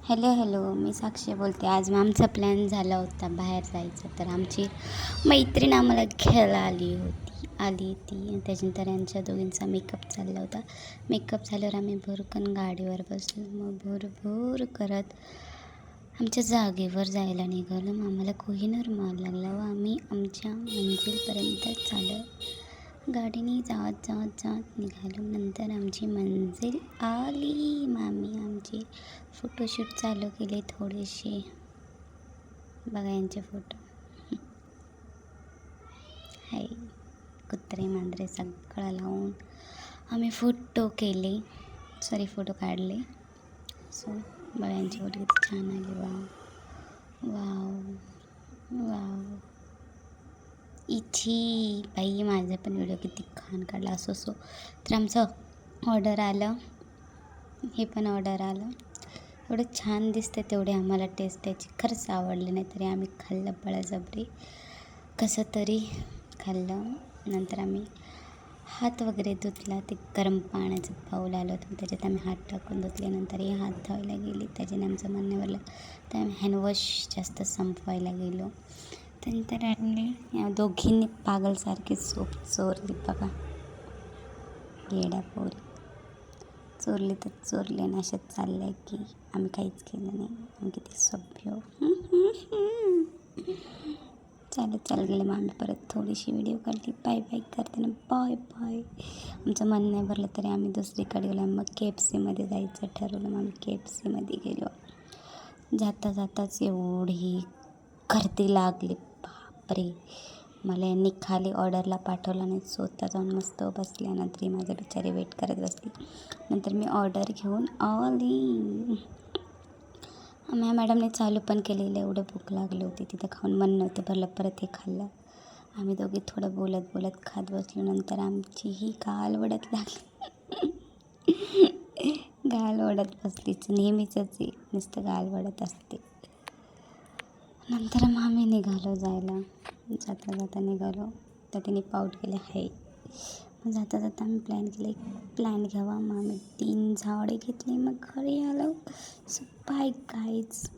Hello मी साक्षी बोलते. आज मग आमचा प्लॅन झाला होता बाहेर जायचं. तर आमची मैत्रीण आम्हाला घ्यायला आली ती. त्याच्यानंतर यांच्या दोघींचा मेकअप चालला होता. मेकअप झाल्यावर आम्ही भरकन गाडीवर बसलो. मग भूर करत आमच्या जागेवर जायला निघालो. मग आम्हाला कोहिनूर मॉल लागला व आम्ही आमच्या मंजिलपर्यंत चाललो. गाडीने जात निघालो. नंतर आमची मंजिल आली. मामी आमची फोटोशूट चालू केले थोडेसे. बघा यांचे फोटो. हाय कुत्रे मांजरे सगळं लावून आम्ही फोटो काढले. सो बघा यांचे फोटो किती छान आले. वाव इथी बाई माझा पण व्हिडिओ किती छान काढला. असो तर आमचं ऑर्डर आलं. हे पण ऑर्डर आलं. एवढं छान दिसतं तेवढे आम्हाला टेस्ट त्याची खरंच आवडली. नाही तरी आम्ही खाल्लं बळजबरी कसं तरी खाल्लं. नंतर आम्ही हात वगैरे धुतला. ते गरम पाण्याचं बाऊल आलं होतं त्याच्यात आम्ही हात टाकून धुतल्यानंतर हे हात धुवायला गेली. त्याच्याने आमचं म्हणणं भरलं तर आम्ही हँडवॉश जास्त संपवायला गेलो. त्यानंतर आम्ही या दोघींनी पागलसारखी सोप चोरली. बघा येड्या पोरी चोरली तर चोरली आणि अशात चाललं आहे की आम्ही काहीच केलं नाही. आम्ही किती सभ्य. चालत गेलं. मग आम्ही परत थोडीशी व्हिडिओ काढली. बाय करते ना. बाय आमचं मन नाही भरलं तरी आम्ही दुसरीकडे गेलो. मग KFCमध्ये जायचं ठरवलं. मग आम्ही KFCमध्ये गेलो. जाताच एवढी गर्दी लागली. बापरे. मला यांनी खाली ऑर्डरला पाठवलं आणि स्वतः जाऊन मस्त बसल्यानंतर माझ्या बिचारी वेट करत बसली. नंतर मी ऑर्डर घेऊन आली. माझ्या मॅडमने चालू पण केलेलं. एवढं भूक लागली होती तिथं खाऊन मन नव्हतं भरलं. परत हे खाल्लं. आम्ही दोघी थोडं बोलत खात बसलो. नंतर आमची ही गाल ओढत लागली. गाल ओढत बसलीच नेहमीच आहे. नुसतं गाल ओढत असते. नंतर मग आम्ही निघालो जायला. जाता निघालो तर तिने पाऊट केले हाय. मग जाता आम्ही प्लॅन घ्यावा. मग आम्ही 3 झाडे घेतली. मग घरी आलो. So bye guys.